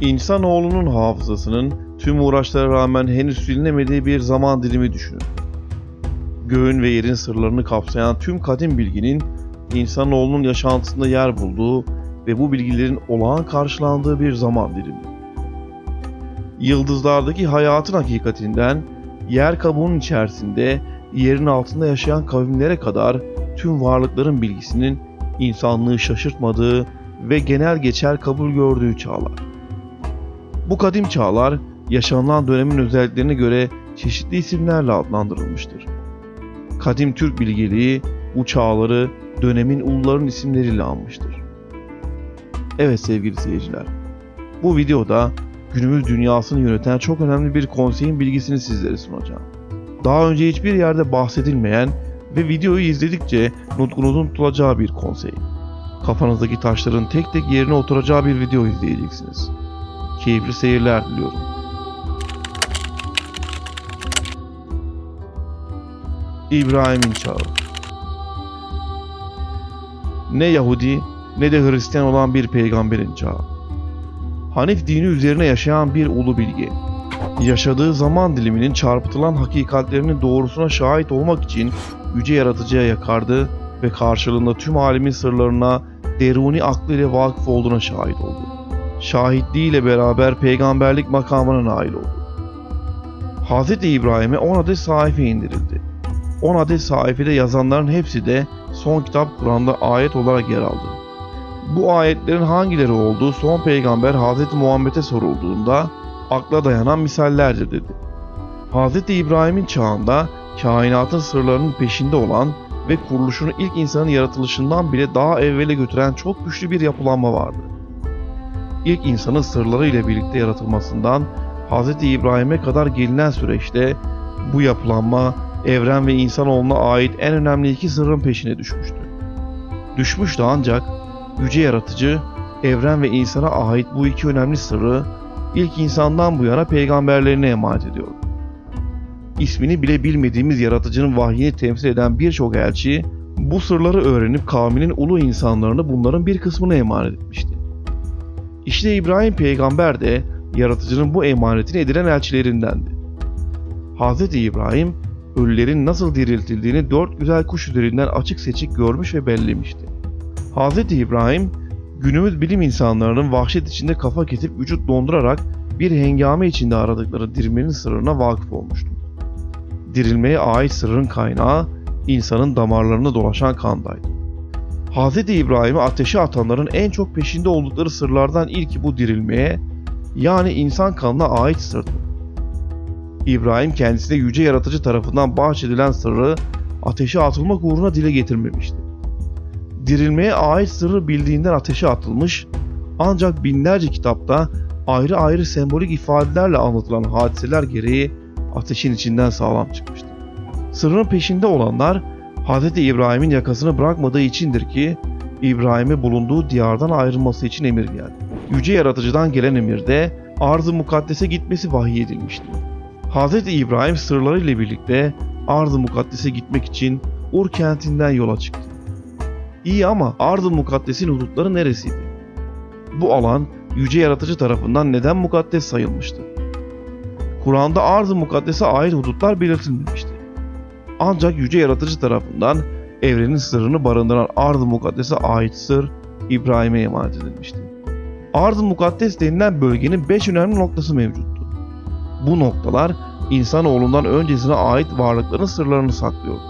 İnsanoğlunun hafızasının tüm uğraşlara rağmen henüz silinemediği bir zaman dilimi düşünün. Göğün ve yerin sırlarını kapsayan tüm kadim bilginin insanoğlunun yaşantısında yer bulduğu ve bu bilgilerin olağan karşılandığı bir zaman dilimi. Yıldızlardaki hayatın hakikatinden, yer kabuğunun içerisinde, yerin altında yaşayan kavimlere kadar tüm varlıkların bilgisinin insanlığı şaşırtmadığı ve genel geçer kabul gördüğü çağlar. Bu kadim çağlar, yaşanılan dönemin özelliklerine göre çeşitli isimlerle adlandırılmıştır. Kadim Türk bilgeliği bu çağları dönemin uluların isimleriyle anmıştır. Evet sevgili seyirciler, bu videoda günümüz dünyasını yöneten çok önemli bir konseyin bilgisini sizlere sunacağım. Daha önce hiçbir yerde bahsedilmeyen ve videoyu izledikçe nutkunuzun tutulacağı bir konsey. Kafanızdaki taşların tek tek yerine oturacağı bir video izleyeceksiniz. Keyifli seyirler diliyorum. İbrahim'in çağı. Ne Yahudi ne de Hristiyan olan bir peygamberin çağı. Hanif dini üzerine yaşayan bir ulu bilge. Yaşadığı zaman diliminin çarpıtılan hakikatlerinin doğrusuna şahit olmak için yüce yaratıcıya yakardı ve karşılığında tüm alemin sırlarına deruni aklıyla vakıf olduğuna şahit oldu. Şahitliğiyle beraber peygamberlik makamına nail oldu. Hz. İbrahim'e 10 adet sahife indirildi. 10 adet sayfede yazanların hepsi de son kitap Kur'an'da ayet olarak yer aldı. Bu ayetlerin hangileri olduğu son peygamber Hz. Muhammed'e sorulduğunda akla dayanan misallerdir dedi. Hz. İbrahim'in çağında kainatın sırlarının peşinde olan ve kuruluşunu ilk insanın yaratılışından bile daha evvele götüren çok güçlü bir yapılanma vardı. İlk insanın sırları ile birlikte yaratılmasından Hz. İbrahim'e kadar gelinen süreçte bu yapılanma evren ve insanoğluna ait en önemli iki sırrın peşine düşmüştü. Düşmüştü ancak yüce yaratıcı evren ve insana ait bu iki önemli sırrı ilk insandan bu yana peygamberlerine emanet ediyordu. İsmini bile bilmediğimiz yaratıcının vahyini temsil eden birçok elçi bu sırları öğrenip kavminin ulu insanlarını bunların bir kısmına emanet etmişti. İşte İbrahim peygamber de yaratıcının bu emanetini edilen elçilerindendi. Hz. İbrahim ölülerin nasıl diriltildiğini 4 güzel kuş üzerinden açık seçik görmüş ve bellemişti. Hz. İbrahim günümüz bilim insanlarının vahşet içinde kafa kesip vücut dondurarak bir hengame içinde aradıkları dirilmenin sırrına vakıf olmuştu. Dirilmeye ait sırrın kaynağı insanın damarlarına dolaşan kandaydı. Hz. İbrahim'i ateşe atanların en çok peşinde oldukları sırlardan ilki bu dirilmeye, yani insan kanına ait sırdı. İbrahim kendisine yüce yaratıcı tarafından bahşedilen sırrı ateşe atılmak uğruna dile getirmemişti. Dirilmeye ait sırrı bildiğinden ateşe atılmış, ancak binlerce kitapta ayrı ayrı sembolik ifadelerle anlatılan hadiseler gereği ateşin içinden sağlam çıkmıştı. Sırrın peşinde olanlar Hz. İbrahim'in yakasını bırakmadığı içindir ki İbrahim'e bulunduğu diyardan ayrılması için emir geldi. Yüce yaratıcıdan gelen emirde arz-ı mukaddese gitmesi vahiy edilmişti. Hz. İbrahim sırlarıyla birlikte arz-ı mukaddese gitmek için Ur kentinden yola çıktı. İyi ama arz-ı mukaddesin hudutları neresiydi? Bu alan yüce yaratıcı tarafından neden mukaddes sayılmıştı? Kur'an'da arz-ı mukaddese ait hudutlar belirtilmemişti. Ancak yüce yaratıcı tarafından evrenin sırrını barındıran arz-ı mukaddese ait sır İbrahim'e emanet edilmişti. Arz-ı mukaddes denilen bölgenin 5 önemli noktası mevcuttu. Bu noktalar insanoğlundan öncesine ait varlıkların sırlarını saklıyordu.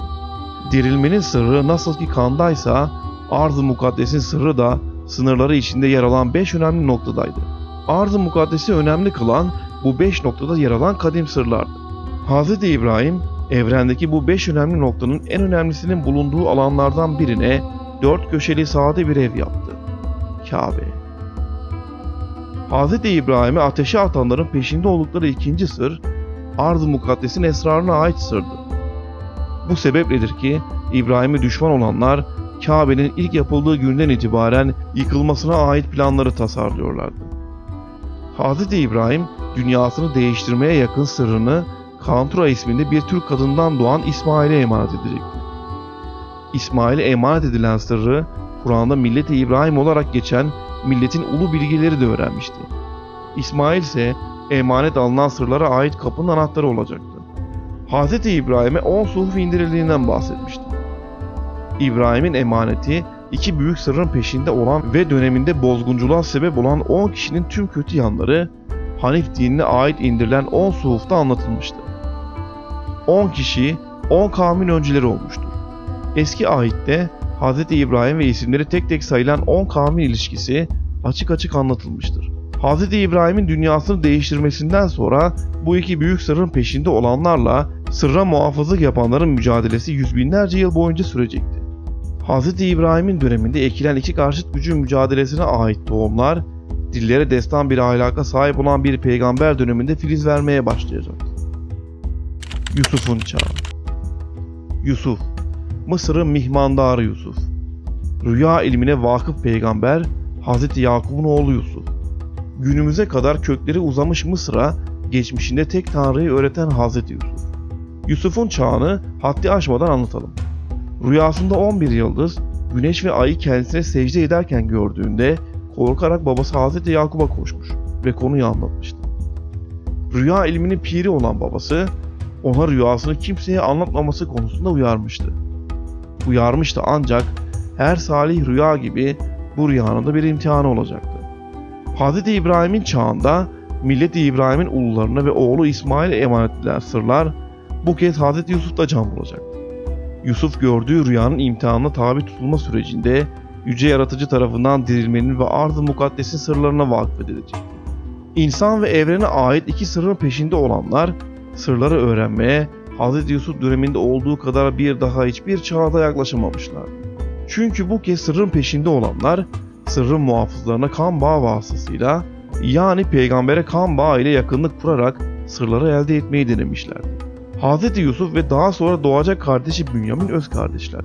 Dirilmenin sırrı nasıl ki kandaysa arz-ı mukaddesin sırrı da sınırları içinde yer alan 5 önemli noktadaydı. Arz-ı mukaddesi önemli kılan bu 5 noktada yer alan kadim sırlardı. Hz. İbrahim evrendeki bu 5 önemli noktanın en önemlisinin bulunduğu alanlardan birine 4 köşeli sade bir ev yaptı. Kabe. Hz. İbrahim'e ateşe atanların peşinde oldukları ikinci sır, arz-ı mukaddesin esrarına ait sırdı. Bu sebepledir ki İbrahim'e düşman olanlar Kabe'nin ilk yapıldığı günden itibaren yıkılmasına ait planları tasarlıyorlardı. Hz. İbrahim dünyasını değiştirmeye yakın sırrını Kantura isminde bir Türk kadından doğan İsmail'e emanet edecekti. İsmail'e emanet edilen sırrı Kur'an'da millet-i İbrahim olarak geçen milletin ulu bilgeleri de öğrenmişti. İsmail ise emanet alınan sırlara ait kapının anahtarı olacaktı. Hz. İbrahim'e 10 suhuf indirildiğinden bahsetmişti. İbrahim'in emaneti iki büyük sırrın peşinde olan ve döneminde bozgunculuğa sebep olan 10 kişinin tüm kötü yanları Hanif dinine ait indirilen 10 suhufta anlatılmıştı. 10 kişi 10 kavmin öncüleri olmuştur. Eski ahitte Hz. İbrahim ve isimleri tek tek sayılan 10 kavmin ilişkisi açık açık anlatılmıştır. Hz. İbrahim'in dünyasını değiştirmesinden sonra bu iki büyük sırrın peşinde olanlarla sırra muhafızlık yapanların mücadelesi yüz binlerce yıl boyunca sürecekti. Hz. İbrahim'in döneminde ekilen iki karşıt gücün mücadelesine ait tohumlar, dillere destan bir ahlaka sahip olan bir peygamber döneminde filiz vermeye başlayacaktı. Yusuf'un çağı. Yusuf, Mısır'ın mihmandarı Yusuf. Rüya ilmine vakıf peygamber Hz. Yakup'un oğlu Yusuf. Günümüze kadar kökleri uzamış Mısır'a geçmişinde tek tanrıyı öğreten Hz. Yusuf. Yusuf'un çağını haddi aşmadan anlatalım. Rüyasında 11 yıldız, güneş ve ayı kendisine secde ederken gördüğünde korkarak babası Hz. Yakup'a koşmuş ve konuyu anlatmıştı. Rüya ilminin piri olan babası ona rüyasını kimseye anlatmaması konusunda uyarmıştı. Uyarmıştı ancak her salih rüya gibi bu rüyanın da bir imtihanı olacaktı. Hz. İbrahim'in çağında millet-i İbrahim'in ulularına ve oğlu İsmail'e emanet edilen sırlar bu kez Hz. Yusuf'ta can bulacaktı. Yusuf gördüğü rüyanın imtihanına tabi tutulma sürecinde yüce yaratıcı tarafından dirilmenin ve arz-ı mukaddesin sırlarına vakıf edilecekti. İnsan ve evrene ait iki sırrın peşinde olanlar sırları öğrenmeye Hz. Yusuf döneminde olduğu kadar bir daha hiçbir çağda yaklaşamamışlardı. Çünkü bu kez sırrın peşinde olanlar sırrın muhafızlarına kan bağı vasıtasıyla yani peygambere kan bağı ile yakınlık kurarak sırları elde etmeyi denemişlerdi. Hz. Yusuf ve daha sonra doğacak kardeşi Bünyamin öz kardeşler.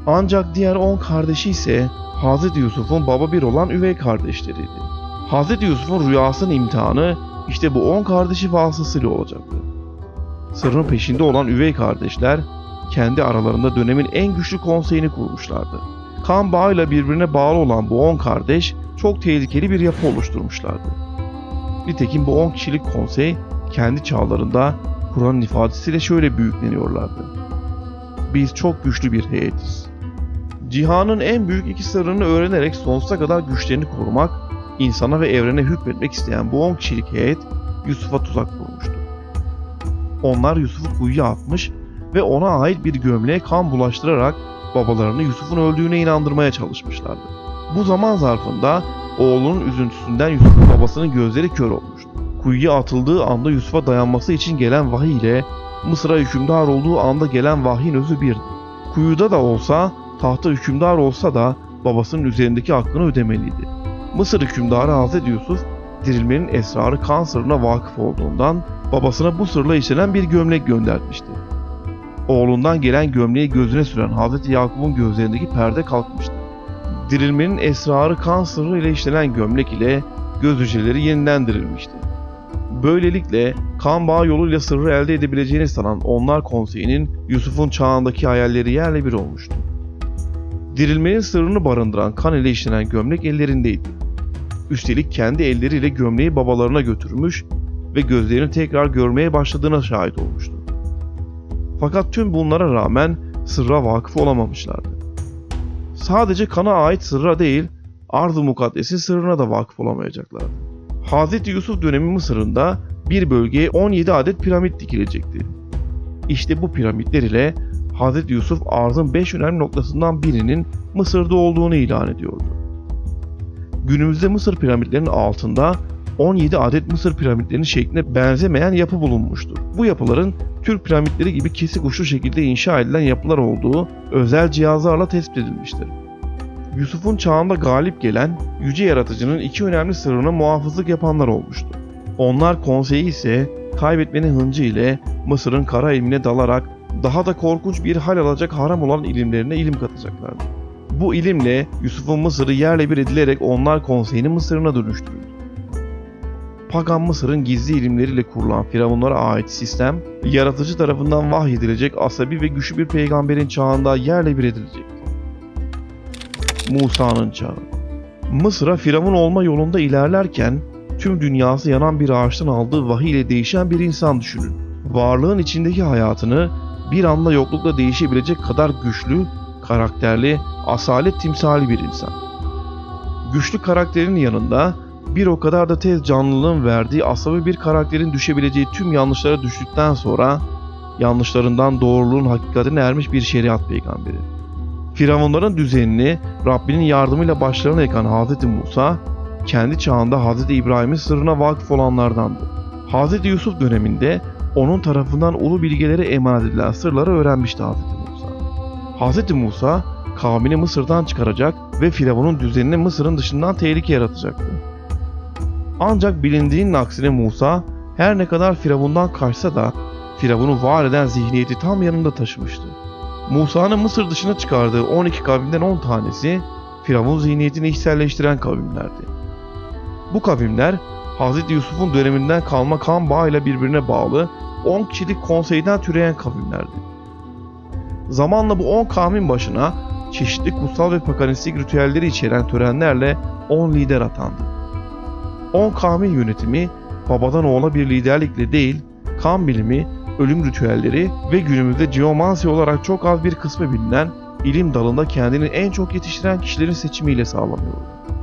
Ancak diğer 10 kardeşi ise Hz. Yusuf'un baba bir olan üvey kardeşleriydi. Hz. Yusuf'un rüyasının imtihanı işte bu 10 kardeşi vasıtasıyla olacaktı. Sırrın peşinde olan üvey kardeşler kendi aralarında dönemin en güçlü konseyini kurmuşlardı. Kan bağıyla birbirine bağlı olan bu 10 kardeş çok tehlikeli bir yapı oluşturmuşlardı. Nitekim bu 10 kişilik konsey kendi çağlarında Kur'an'ın ifadesiyle şöyle büyükleniyorlardı. Biz çok güçlü bir heyetiz. Cihanın en büyük iki sırrını öğrenerek sonsuza kadar güçlerini korumak, insana ve evrene hükmetmek isteyen bu 10 kişilik heyet Yusuf'a tuzak kurmuştu. Onlar Yusuf'u kuyuya atmış ve ona ait bir gömleğe kan bulaştırarak babalarını Yusuf'un öldüğüne inandırmaya çalışmışlardı. Bu zaman zarfında oğlunun üzüntüsünden Yusuf'un babasının gözleri kör olmuştu. Kuyuya atıldığı anda Yusuf'a dayanması için gelen vahiy ile Mısır'a hükümdar olduğu anda gelen vahyin özü birdi. Kuyuda da olsa, tahta hükümdar olsa da babasının üzerindeki hakkını ödemeliydi. Mısır hükümdarı Hz. Yusuf, dirilmenin esrarı kan sırrına vakıf olduğundan babasına bu sırla işlenen bir gömlek göndermişti. Oğlundan gelen gömleği gözüne süren Hz. Yakup'un gözlerindeki perde kalkmıştı. Dirilmenin esrarı kan sırrı ile işlenen gömlek ile göz hücreleri yeniden dirilmişti. Böylelikle kan bağı yoluyla sırrı elde edebileceğini sanan onlar konseyinin Yusuf'un çağındaki hayalleri yerle bir olmuştu. Dirilmenin sırrını barındıran kan ile işlenen gömlek ellerindeydi. Üstelik kendi elleriyle gömleği babalarına götürmüş ve gözlerini tekrar görmeye başladığına şahit olmuştu. Fakat tüm bunlara rağmen sırra vakıf olamamışlardı. Sadece kana ait sırra değil, arz-ı mukaddesin sırrına da vakıf olamayacaklardı. Hz. Yusuf dönemi Mısır'ında bir bölgeye 17 adet piramit dikilecekti. İşte bu piramitler ile Hz. Yusuf arzın 5 önemli noktasından birinin Mısır'da olduğunu ilan ediyordu. Günümüzde Mısır piramitlerinin altında 17 adet Mısır piramitlerinin şekline benzemeyen yapı bulunmuştur. Bu yapıların Türk piramitleri gibi kesik uçlu şekilde inşa edilen yapılar olduğu özel cihazlarla tespit edilmiştir. Yusuf'un çağında galip gelen yüce yaratıcının iki önemli sırrına muhafızlık yapanlar olmuştu. Onlar konseyi ise kaybetmenin hıncı ile Mısır'ın kara ilmine dalarak daha da korkunç bir hal alacak haram olan ilimlerine ilim katacaklardı. Bu ilimle Yusuf'un Mısır'ı yerle bir edilerek onlar konseyinin Mısır'ına dönüştürüldü. Pagan Mısır'ın gizli ilimleriyle kurulan firavunlara ait sistem, yaratıcı tarafından vahyedilecek asabi ve güçlü bir peygamberin çağında yerle bir edilecekti. Musa'nın çağı. Mısır'a firavun olma yolunda ilerlerken tüm dünyası yanan bir ağaçtan aldığı vahiy ile değişen bir insan düşünün. Varlığın içindeki hayatını bir anda yoklukla değişebilecek kadar güçlü, karakterli, asalet timsali bir insan. Güçlü karakterin yanında bir o kadar da tez canlılığın verdiği asabi bir karakterin düşebileceği tüm yanlışlara düştükten sonra yanlışlarından doğruluğun hakikatine ermiş bir şeriat peygamberi. Firavunların düzenini Rabbinin yardımıyla başlarına yıkan Hz. Musa, kendi çağında Hz. İbrahim'in sırrına vakıf olanlardandı. Hz. Yusuf döneminde onun tarafından ulu bilgelere emanet edilen sırları öğrenmişti Hz. Musa. Hz. Musa, kavmini Mısır'dan çıkaracak ve Firavun'un düzenini Mısır'ın dışından tehlike yaratacaktı. Ancak bilindiğinin aksine Musa, her ne kadar Firavun'dan kaçsa da Firavun'u var eden zihniyeti tam yanında taşımıştı. Musa'nın Mısır dışına çıkardığı 12 kavimden 10 tanesi Firavun zihniyetini içselleştiren kavimlerdi. Bu kavimler Hz. Yusuf'un döneminden kalma kan bağıyla birbirine bağlı 10 kişilik konseyden türeyen kavimlerdi. Zamanla bu 10 kavmin başına çeşitli kutsal ve paganistik ritüelleri içeren törenlerle 10 lider atandı. 10 kavmin yönetimi babadan oğula bir liderlikle değil, kan bilimi, ölüm ritüelleri ve günümüzde geomansi olarak çok az bir kısmı bilinen ilim dalında kendini en çok yetiştiren kişilerin seçimiyle sağlanıyor.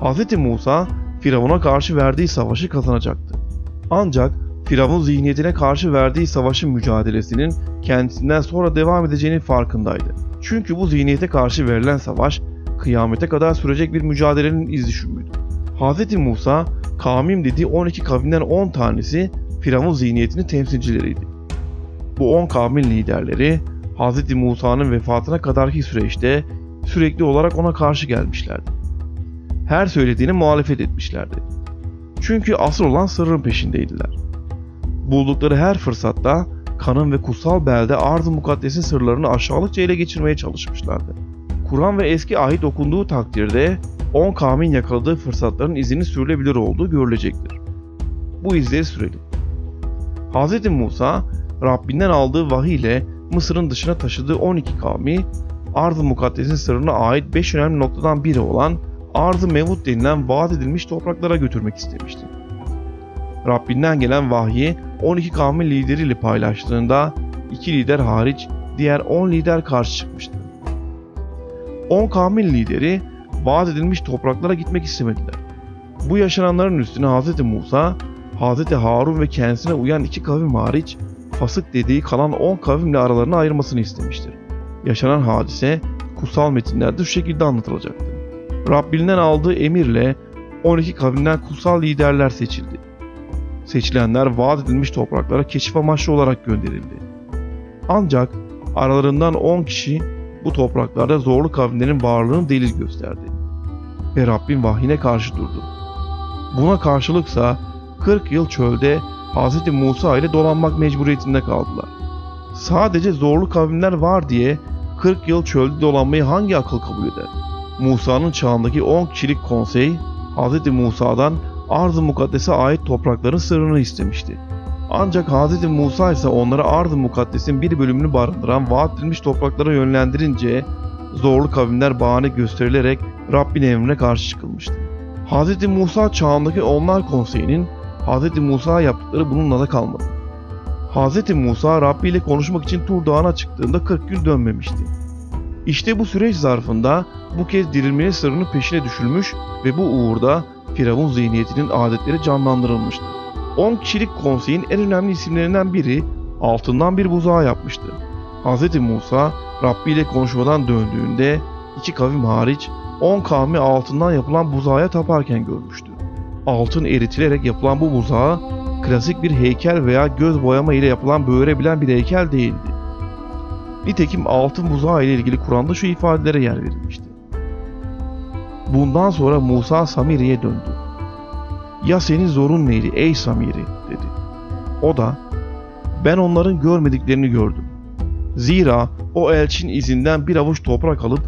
Hz. Musa, Firavun'a karşı verdiği savaşı kazanacaktı. Ancak Firavun zihniyetine karşı verdiği savaşın mücadelesinin kendisinden sonra devam edeceğinin farkındaydı. Çünkü bu zihniyete karşı verilen savaş, kıyamete kadar sürecek bir mücadelenin iz düşümüydü. Hz. Musa, kavmim dediği 12 kavimden 10 tanesi Firavun zihniyetinin temsilcileriydi. Bu 10 kavmin liderleri Hz. Musa'nın vefatına kadarki süreçte sürekli olarak ona karşı gelmişlerdi. Her söylediğine muhalefet etmişlerdi. Çünkü asıl olan sırrın peşindeydiler. Buldukları her fırsatta kanın ve kutsal belde Arz-ı Mukaddes'in sırlarını aşağılıkça ele geçirmeye çalışmışlardı. Kur'an ve eski ahit okunduğu takdirde 10 kavmin yakaladığı fırsatların izini sürülebilir olduğu görülecektir. Bu izleri sürelim. Hz. Musa, Rabbinden aldığı vahiy ile Mısır'ın dışına taşıdığı 12 kavmi, Arz-ı Mukaddes'in sırrına ait 5 önemli noktadan biri olan Arz-ı Mevud denilen vaat edilmiş topraklara götürmek istemişti. Rabbinden gelen vahyi 12 kavmin lideriyle paylaştığında 2 lider hariç diğer 10 lider karşı çıkmıştı. 10 kavmin lideri vaat edilmiş topraklara gitmek istemediler. Bu yaşananların üstüne Hz. Musa, Hz. Harun ve kendisine uyan 2 kavim hariç fasık dediği kalan 10 kavimle aralarını ayırmasını istemiştir. Yaşanan hadise kutsal metinlerde şu şekilde anlatılacaktır. Rabbinden aldığı emirle 12 kavimden kutsal liderler seçildi. Seçilenler vaat edilmiş topraklara keşif amaçlı olarak gönderildi. Ancak aralarından 10 kişi bu topraklarda zorlu kavimlerin varlığını delil gösterdi ve Rabbin vahyine karşı durdu. Buna karşılıksa 40 yıl çölde Hz. Musa ile dolanmak mecburiyetinde kaldılar. Sadece zorlu kavimler var diye 40 yıl çölde dolanmayı hangi akıl kabul eder? Musa'nın çağındaki 10 kişilik konsey, Hz. Musa'dan Arz-ı Mukaddes'e ait toprakların sırrını istemişti. Ancak Hz. Musa ise onları Arz-ı Mukaddes'in bir bölümünü barındıran vaat edilmiş topraklara yönlendirince zorlu kavimler bahane gösterilerek Rabbin emrine karşı çıkılmıştı. Hz. Musa çağındaki onlar konseyinin Hz. Musa yaptıkları bununla da kalmadı. Hz. Musa Rabbi ile konuşmak için Tur Dağı'na çıktığında 40 gün dönmemişti. İşte bu süreç zarfında bu kez dirilmenin sırrının peşine düşülmüş ve bu uğurda Firavun zihniyetinin adetleri canlandırılmıştı. 10 kişilik konseyin en önemli isimlerinden biri altından bir buzağı yapmıştı. Hz. Musa Rabbi ile konuşmadan döndüğünde 2 kavim hariç 10 kavmi altından yapılan buzağıya taparken görmüştü. Altın eritilerek yapılan bu buzağı klasik bir heykel veya göz boyama ile yapılan böğürebilen bir heykel değildi. Nitekim altın buzağı ile ilgili Kur'an'da şu ifadelere yer verilmişti. Bundan sonra Musa Samiri'ye döndü. "Ya senin zorun neydi ey Samiri?" dedi. O da, "Ben onların görmediklerini gördüm. Zira o elçinin izinden bir avuç toprak alıp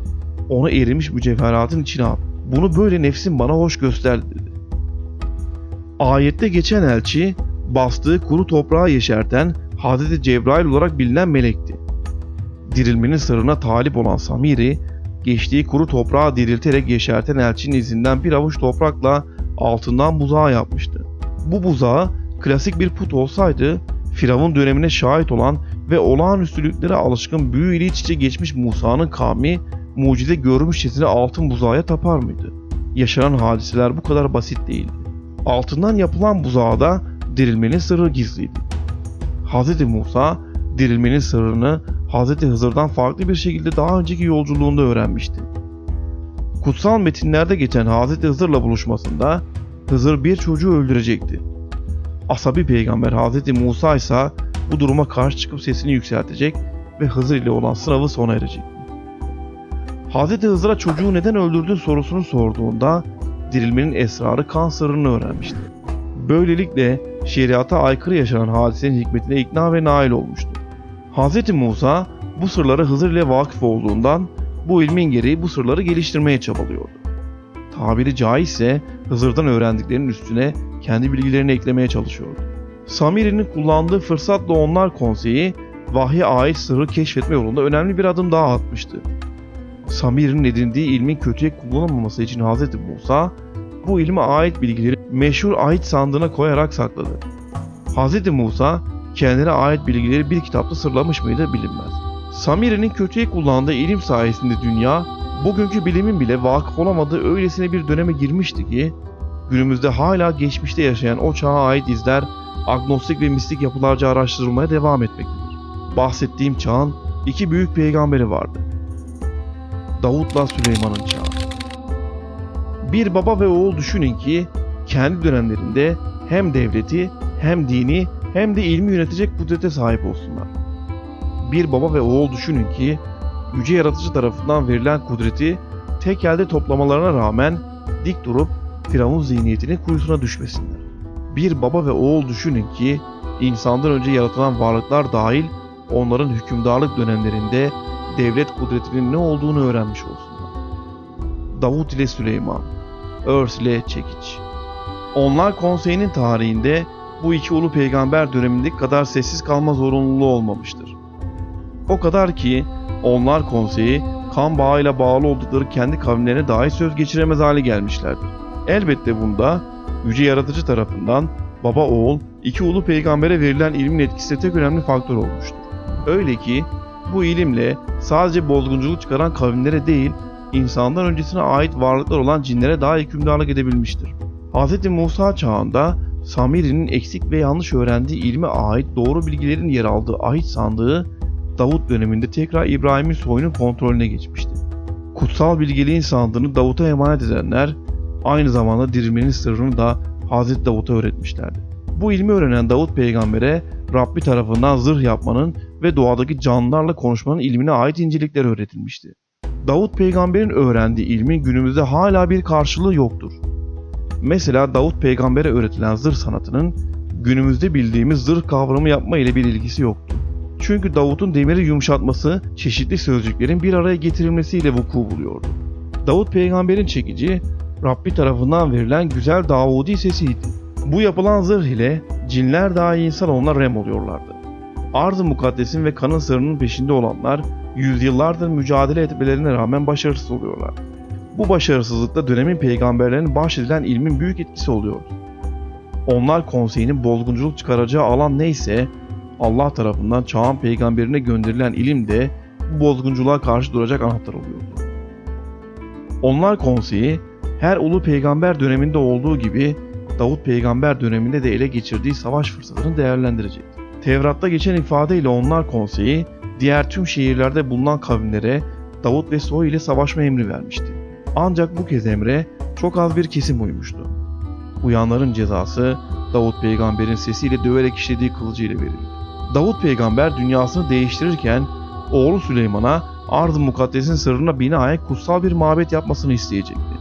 onu erimiş mücevheratın içine at. Bunu böyle nefsim bana hoş gösterdi." dedi. Ayette geçen elçi, bastığı kuru toprağı yeşerten Hz. Cebrail olarak bilinen melekti. Dirilmenin sırrına talip olan Samiri, geçtiği kuru toprağı dirilterek yeşerten elçinin izinden bir avuç toprakla altından buzağı yapmıştı. Bu buzağı klasik bir put olsaydı, Firavun dönemine şahit olan ve olağanüstülüklere alışkın büyü ile iç içe geçmiş Musa'nın kavmi mucize görmüşçesine altın buzağa tapar mıydı? Yaşanan hadiseler bu kadar basit değildi. Altından yapılan buzağda dirilmenin sırrı gizliydi. Hz. Musa dirilmenin sırrını Hz. Hızır'dan farklı bir şekilde daha önceki yolculuğunda öğrenmişti. Kutsal metinlerde geçen Hz. Hızır'la buluşmasında Hızır bir çocuğu öldürecekti. Asabi peygamber Hz. Musa ise bu duruma karşı çıkıp sesini yükseltecek ve Hızır ile olan sınavı sona erecekti. Hz. Hızır'a çocuğu neden öldürdün sorusunu sorduğunda dirilmenin esrarı kan sırrını öğrenmişti. Böylelikle şeriata aykırı yaşanan hadisenin hikmetine ikna ve nail olmuştu. Hz. Musa bu sırlara Hızır ile vakıf olduğundan bu ilmin gereği bu sırları geliştirmeye çabalıyordu. Tabiri caizse Hızır'dan öğrendiklerinin üstüne kendi bilgilerini eklemeye çalışıyordu. Samiri'nin kullandığı fırsatla onlar konseyi vahye ait sırrı keşfetme yolunda önemli bir adım daha atmıştı. Samiri'nin edindiği ilmin kötüye kullanılmaması için Hz. Musa bu ilme ait bilgileri meşhur ahit sandığına koyarak sakladı. Hz. Musa kendine ait bilgileri bir kitapta sırlamış mıydı bilinmez. Samiri'nin kötüye kullandığı ilim sayesinde dünya bugünkü bilimin bile vakıf olamadığı öylesine bir döneme girmişti ki günümüzde hala geçmişte yaşayan o çağa ait izler agnostik ve mistik yapılarca araştırılmaya devam etmektedir. Bahsettiğim çağın iki büyük peygamberi vardı. Davut'la Süleyman'ın çağı. Bir baba ve oğul düşünün ki kendi dönemlerinde hem devleti hem dini hem de ilmi yönetecek kudrete sahip olsunlar. Bir baba ve oğul düşünün ki yüce yaratıcı tarafından verilen kudreti tek elde toplamalarına rağmen dik durup Firavun zihniyetinin kuyusuna düşmesinler. Bir baba ve oğul düşünün ki insandan önce yaratılan varlıklar dahil onların hükümdarlık dönemlerinde devlet kudretinin ne olduğunu öğrenmiş olsunlar. Davut ile Süleyman, Örs ile Çekiç. Onlar konseyinin tarihinde bu iki ulu peygamber dönemindeki kadar sessiz kalma zorunluluğu olmamıştır. O kadar ki onlar konseyi kan bağıyla bağlı oldukları kendi kavimlerine dahi söz geçiremez hale gelmişlerdir. Elbette bunda yüce yaratıcı tarafından baba oğul iki ulu peygambere verilen ilmin etkisi de tek önemli faktör olmuştur. Öyle ki bu ilimle sadece bozgunculuk çıkaran kavimlere değil, insandan öncesine ait varlıklar olan cinlere daha hükümdarlık edebilmiştir. Hz. Musa çağında Samiri'nin eksik ve yanlış öğrendiği ilme ait doğru bilgilerin yer aldığı ahit sandığı Davut döneminde tekrar İbrahim'in soyunun kontrolüne geçmişti. Kutsal bilgeliğin sandığını Davut'a emanet edenler aynı zamanda dirilmenin sırrını da Hz. Davut'a öğretmişlerdi. Bu ilmi öğrenen Davut peygambere Rabbi tarafından zırh yapmanın ve doğadaki canlılarla konuşmanın ilmine ait incelikler öğretilmişti. Davut peygamberin öğrendiği ilmin günümüzde hala bir karşılığı yoktur. Mesela Davut peygambere öğretilen zırh sanatının günümüzde bildiğimiz zırh kavramı yapma ile bir ilgisi yoktu. Çünkü Davut'un demiri yumuşatması çeşitli sözcüklerin bir araya getirilmesiyle vuku buluyordu. Davut peygamberin çekici, Rabbi tarafından verilen güzel Davudi sesiydi. Bu yapılan zırh ile cinler dahi insan ona rem oluyorlardı. Arz-ı mukaddesin ve kanın sırrının peşinde olanlar yüzyıllardır mücadele etmelerine rağmen başarısız oluyorlar. Bu başarısızlıkta dönemin peygamberlerinin bahşedilen ilmin büyük etkisi oluyordu. Onlar konseyinin bozgunculuk çıkaracağı alan neyse Allah tarafından çağın peygamberine gönderilen ilim de bu bozgunculuğa karşı duracak anahtar oluyordu. Onlar konseyi her ulu peygamber döneminde olduğu gibi Davut peygamber döneminde de ele geçirdiği savaş fırsatını değerlendirecekti. Tevrat'ta geçen ifadeyle onlar konseyi diğer tüm şehirlerde bulunan kavimlere Davut ve soy ile savaşma emri vermişti. Ancak bu kez emre çok az bir kesim uymuştu. Uyanların cezası Davut peygamberin sesiyle döverek işlediği kılıcı ile verildi. Davut peygamber dünyasını değiştirirken oğlu Süleyman'a Arz-ı Mukaddes'in sırrına binaen kutsal bir mabet yapmasını isteyecekti.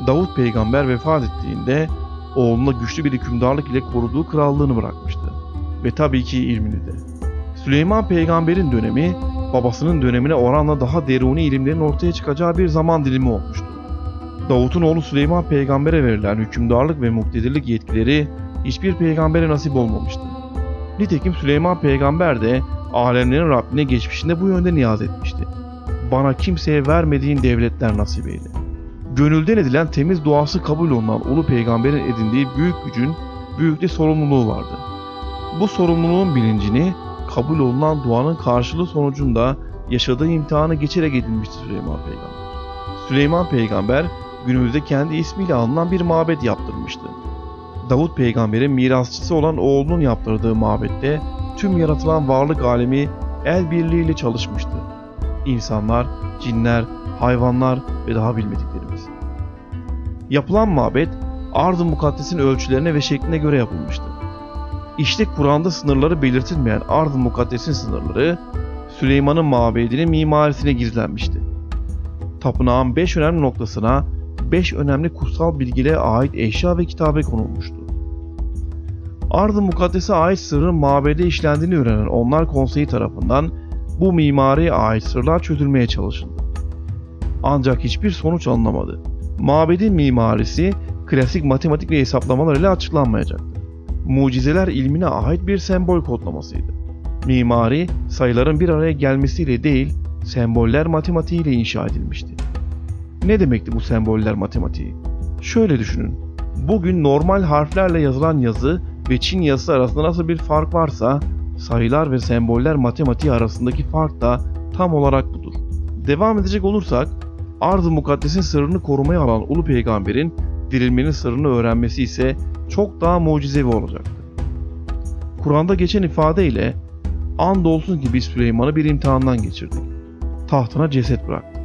Davut peygamber vefat ettiğinde oğluna güçlü bir hükümdarlık ile koruduğu krallığını bırakmıştı. Ve tabii ki ilmini de. Süleyman peygamberin dönemi babasının dönemine oranla daha deruni ilimlerin ortaya çıkacağı bir zaman dilimi olmuştu. Davut'un oğlu Süleyman peygambere verilen hükümdarlık ve muktedirlik yetkileri hiçbir peygambere nasip olmamıştı. Nitekim Süleyman peygamber de alemlerin Rabbine geçmişinde bu yönde niyaz etmişti. Bana kimseye vermediğin devletler nasip eyle. Gönülden edilen temiz duası kabul olunan ulu peygamberin edindiği büyük gücün büyük de sorumluluğu vardı. Bu sorumluluğun bilincini kabul olunan duanın karşılığı sonucunda yaşadığı imtihanı geçerek edinmişti Süleyman Peygamber. Süleyman Peygamber günümüzde kendi ismiyle anılan bir mabet yaptırmıştı. Davut Peygamber'in mirasçısı olan oğlunun yaptırdığı mabette tüm yaratılan varlık alemi el birliğiyle çalışmıştı. İnsanlar, cinler, hayvanlar ve daha bilmediklerimiz. Yapılan mabet Ard-ı Mukaddes'in ölçülerine ve şekline göre yapılmıştı. İşte Kur'an'da sınırları belirtilmeyen Ard-ı Mukaddes'in sınırları Süleyman'ın mabedinin mimarisine gizlenmişti. Tapınağın 5 önemli noktasına 5 önemli kutsal bilgilere ait eşya ve kitabe konulmuştu. Ard-ı Mukaddes'e ait sırrın mabede işlendiğini öğrenen onlar konseyi tarafından bu mimariye ait sırlar çözülmeye çalışıldı. Ancak hiçbir sonuç alınamadı. Mabedin mimarisi klasik matematik ve hesaplamalar ile açıklanmayacaktı. Mucizeler ilmine ait bir sembol kodlamasıydı. Mimari sayıların bir araya gelmesiyle değil, semboller matematiğiyle inşa edilmişti. Ne demekti bu semboller matematiği? Şöyle düşünün. Bugün normal harflerle yazılan yazı ve Çin yazısı arasında nasıl bir fark varsa, sayılar ve semboller matematiği arasındaki fark da tam olarak budur. Devam edecek olursak, Ard-ı Mukaddes'in sırrını korumaya alan Ulu Peygamber'in dirilmenin sırrını öğrenmesi ise çok daha mucizevi olacaktı. Kur'an'da geçen ifadeyle andolsun ki biz Süleyman'ı bir imtihandan geçirdik. Tahtına ceset bıraktı.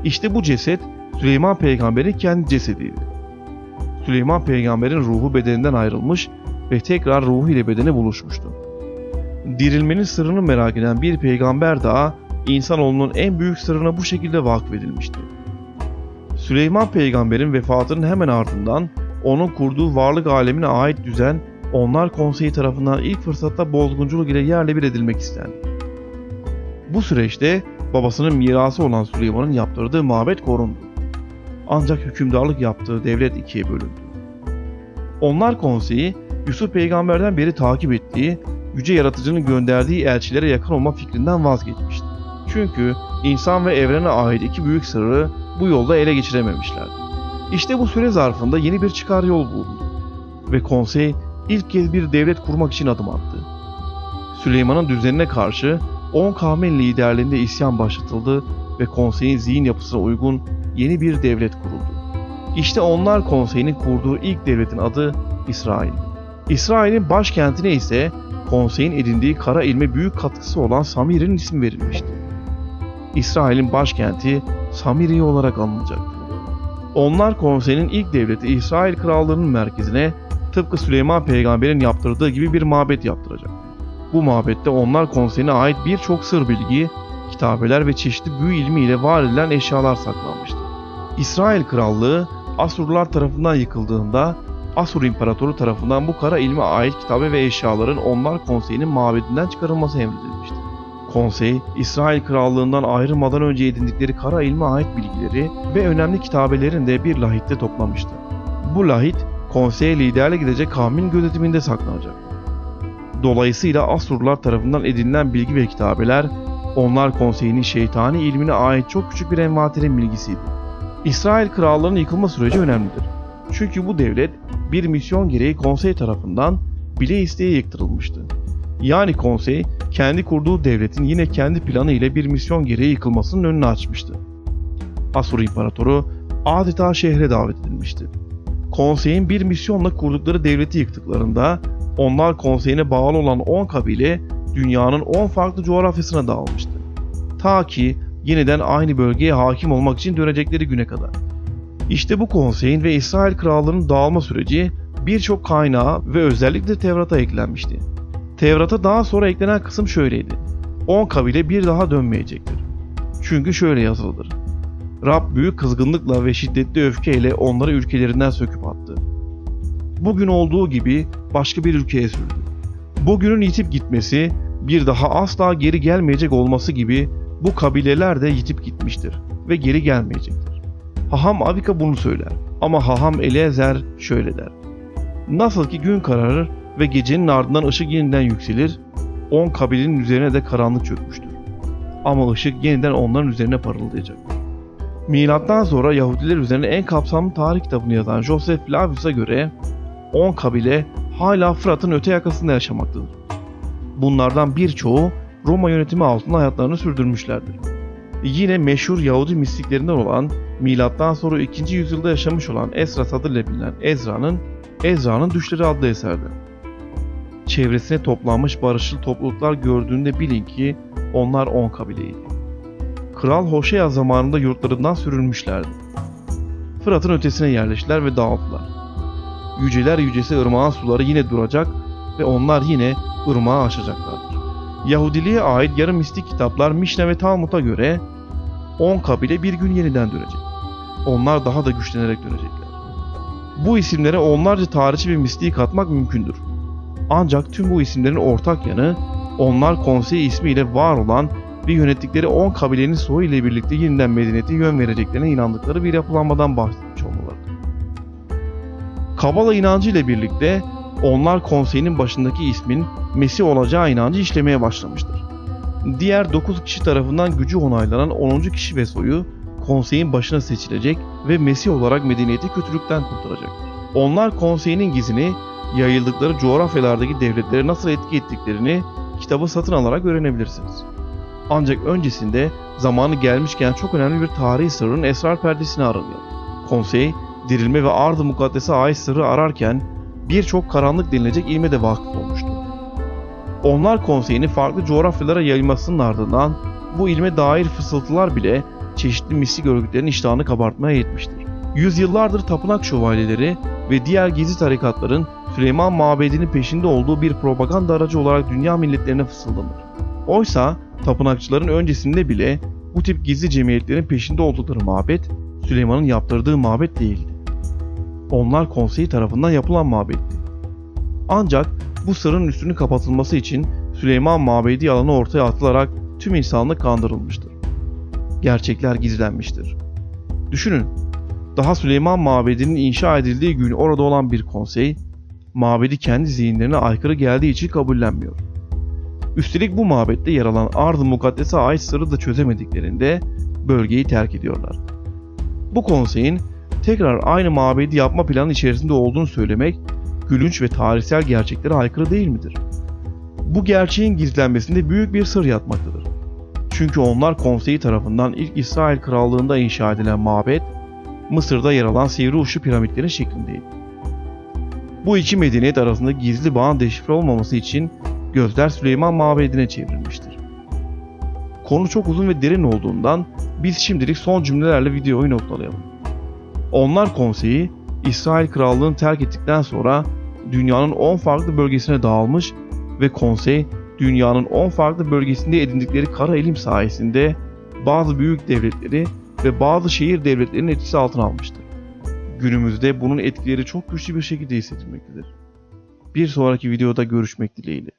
İşte bu ceset Süleyman Peygamber'in kendi cesediydi. Süleyman Peygamber'in ruhu bedeninden ayrılmış ve tekrar ruhu ile bedene buluşmuştu. Dirilmenin sırrını merak eden bir peygamber daha insanoğlunun en büyük sırrına bu şekilde vakfedilmişti. Süleyman Peygamber'in vefatının hemen ardından onun kurduğu varlık alemine ait düzen onlar konseyi tarafından ilk fırsatta bozgunculuk ile yerle bir edilmek istendi. Bu süreçte babasının mirası olan Süleyman'ın yaptırdığı mabet korundu. Ancak hükümdarlık yaptığı devlet ikiye bölündü. Onlar konseyi Yusuf Peygamber'den beri takip ettiği, yüce yaratıcının gönderdiği elçilere yakın olma fikrinden vazgeçmişti. Çünkü insan ve evrene ait iki büyük sırrı bu yolda ele geçirememişlerdi. İşte bu süre zarfında yeni bir çıkar yol bulundu ve konsey ilk kez bir devlet kurmak için adım attı. Süleyman'ın düzenine karşı 10 kavmin liderliğinde isyan başlatıldı ve konseyin zihin yapısına uygun yeni bir devlet kuruldu. İşte onlar konseyinin kurduğu ilk devletin adı İsrail'di. İsrail'in başkentine ise konseyin edindiği kara ilme büyük katkısı olan Samiri'nin ismi verilmişti. İsrail'in başkenti Samiri olarak anılacaktı. Onlar konseyinin ilk devleti İsrail krallığının merkezine tıpkı Süleyman Peygamber'in yaptırdığı gibi bir mabet yaptıracak. Bu mabette onlar konseyine ait birçok sır bilgi, kitabeler ve çeşitli büyü ilmiyle var edilen eşyalar saklanmıştı. İsrail krallığı Asurlular tarafından yıkıldığında Asur İmparatoru tarafından bu kara ilme ait kitabe ve eşyaların onlar konseyinin mabedinden çıkarılması emredilmişti. Konsey, İsrail krallığından ayrılmadan önce edindikleri kara ilme ait bilgileri ve önemli kitabelerini de bir lahitte toplamıştı. Bu lahit, konseye liderle gidecek kavmin gözetiminde saklanacak. Dolayısıyla Asurlular tarafından edinilen bilgi ve kitabeler, onlar konseyinin şeytani ilmine ait çok küçük bir envanterin bilgisiydi. İsrail krallığının yıkılma süreci önemlidir. Çünkü bu devlet bir misyon gereği konsey tarafından bile isteye yıktırılmıştı. Yani konsey kendi kurduğu devletin yine kendi planı ile bir misyon gereği yıkılmasının önünü açmıştı. Asur İmparatoru adeta şehre davet edilmişti. Konseyin bir misyonla kurdukları devleti yıktıklarında onlar konseyine bağlı olan 10 kabile dünyanın 10 farklı coğrafyasına dağılmıştı. Ta ki yeniden aynı bölgeye hakim olmak için dönecekleri güne kadar. İşte bu konseyin ve İsrail krallığının dağılma süreci birçok kaynağa ve özellikle Tevrat'a eklenmişti. Tevrat'a daha sonra eklenen kısım şöyleydi: 10 kabile bir daha dönmeyecektir. Çünkü şöyle yazılıdır: Rab büyük kızgınlıkla ve şiddetli öfkeyle onları ülkelerinden söküp attı. Bugün olduğu gibi başka bir ülkeye sürdü. Bugünün yitip gitmesi, bir daha asla geri gelmeyecek olması gibi bu kabileler de yitip gitmiştir ve geri gelmeyecektir. Haham Avika bunu söyler ama Haham Eliezer şöyle der: Nasıl ki gün kararır ve gecenin ardından ışık yeniden yükselir, 10 kabilenin üzerine de karanlık çökmüştür. Ama ışık yeniden onların üzerine parıldayacaktır. Milattan sonra Yahudiler üzerine en kapsamlı tarih kitabını yazan Joseph Flavius'a göre 10 kabile hala Fırat'ın öte yakasında yaşamaktadır. Bunlardan birçoğu Roma yönetimi altında hayatlarını sürdürmüşlerdir. Yine meşhur Yahudi mistiklerinden olan milattan sonra 2. yüzyılda yaşamış olan Esdras adıyla bilinen Ezra'nın Düşleri adlı eserdir. Çevresine toplanmış barışçıl topluluklar gördüğünde bilin ki onlar 10 kabileydi. Kral Hoşea zamanında yurtlarından sürülmüşlerdi. Fırat'ın ötesine yerleştiler ve dağıldılar. Yüceler yücesi ırmağın suları yine duracak ve onlar yine ırmağı aşacaklardır. Yahudiliğe ait yarım mistik kitaplar Mişne ve Talmud'a göre 10 kabile bir gün yeniden dönecek. Onlar daha da güçlenerek dönecekler. Bu isimlere onlarca tarihçi ve mistiği katmak mümkündür. Ancak tüm bu isimlerin ortak yanı onlar konseyi ismiyle var olan ve yönettikleri 10 kabilenin soyu ile birlikte yeniden medeniyete yön vereceklerine inandıkları bir yapılanmadan bahsetmiş olmalarıdır. Kabala inancı ile birlikte onlar konseyinin başındaki ismin Mesih olacağı inancı işlemeye başlamıştır. Diğer 9 kişi tarafından gücü onaylanan 10. kişi ve soyu konseyin başına seçilecek ve Mesih olarak medeniyeti kötülükten kurtaracaktır. Onlar konseyinin gizini, yayıldıkları coğrafyalardaki devletlere nasıl etki ettiklerini kitabı satın alarak öğrenebilirsiniz. Ancak öncesinde zamanı gelmişken çok önemli bir tarihi sırrın esrar perdesini aralayalım. Konsey, dirilme ve ard-ı mukaddese ait sırrı ararken birçok karanlık denilecek ilme de vakıf olmuştu. Onlar konseyinin farklı coğrafyalara yayılmasının ardından bu ilme dair fısıltılar bile çeşitli mistik örgütlerin iştahını kabartmaya yetmiştir. Yüzyıllardır tapınak şövalyeleri ve diğer gizli tarikatların Süleyman Mabedi'nin peşinde olduğu bir propaganda aracı olarak dünya milletlerine fısıldanır. Oysa tapınakçıların öncesinde bile bu tip gizli cemiyetlerin peşinde oldukları mabet Süleyman'ın yaptırdığı mabet değildi. Onlar konseyi tarafından yapılan mabetti. Ancak bu sırrın üstünün kapatılması için Süleyman Mabedi yalanı ortaya atılarak tüm insanlık kandırılmıştır. Gerçekler gizlenmiştir. Düşünün, daha Süleyman Mabedi'nin inşa edildiği gün orada olan bir konsey, mabedi kendi zihinlerine aykırı geldiği için kabullenmiyor. Üstelik bu mabette yer alan ard-ı mukaddese ait sırrı da çözemediklerinde bölgeyi terk ediyorlar. Bu konseyin tekrar aynı mabedi yapma planı içerisinde olduğunu söylemek, gülünç ve tarihsel gerçeklere aykırı değil midir? Bu gerçeğin gizlenmesinde büyük bir sır yatmaktadır. Çünkü onlar konseyi tarafından ilk İsrail krallığında inşa edilen mabet, Mısır'da yer alan sivri uçlu piramitlerin şeklindeydi. Bu iki medeniyet arasında gizli bağın deşifre olmaması için gözler Süleyman Mabedi'ne çevrilmiştir. Konu çok uzun ve derin olduğundan biz şimdilik son cümlelerle videoyu noktalayalım. Onlar konseyi İsrail krallığını terk ettikten sonra dünyanın 10 farklı bölgesine dağılmış ve konsey dünyanın 10 farklı bölgesinde edindikleri kara ilim sayesinde bazı büyük devletleri ve bazı şehir devletlerinin etkisi altına almıştır. Günümüzde bunun etkileri çok güçlü bir şekilde hissedilmektedir. Bir sonraki videoda görüşmek dileğiyle.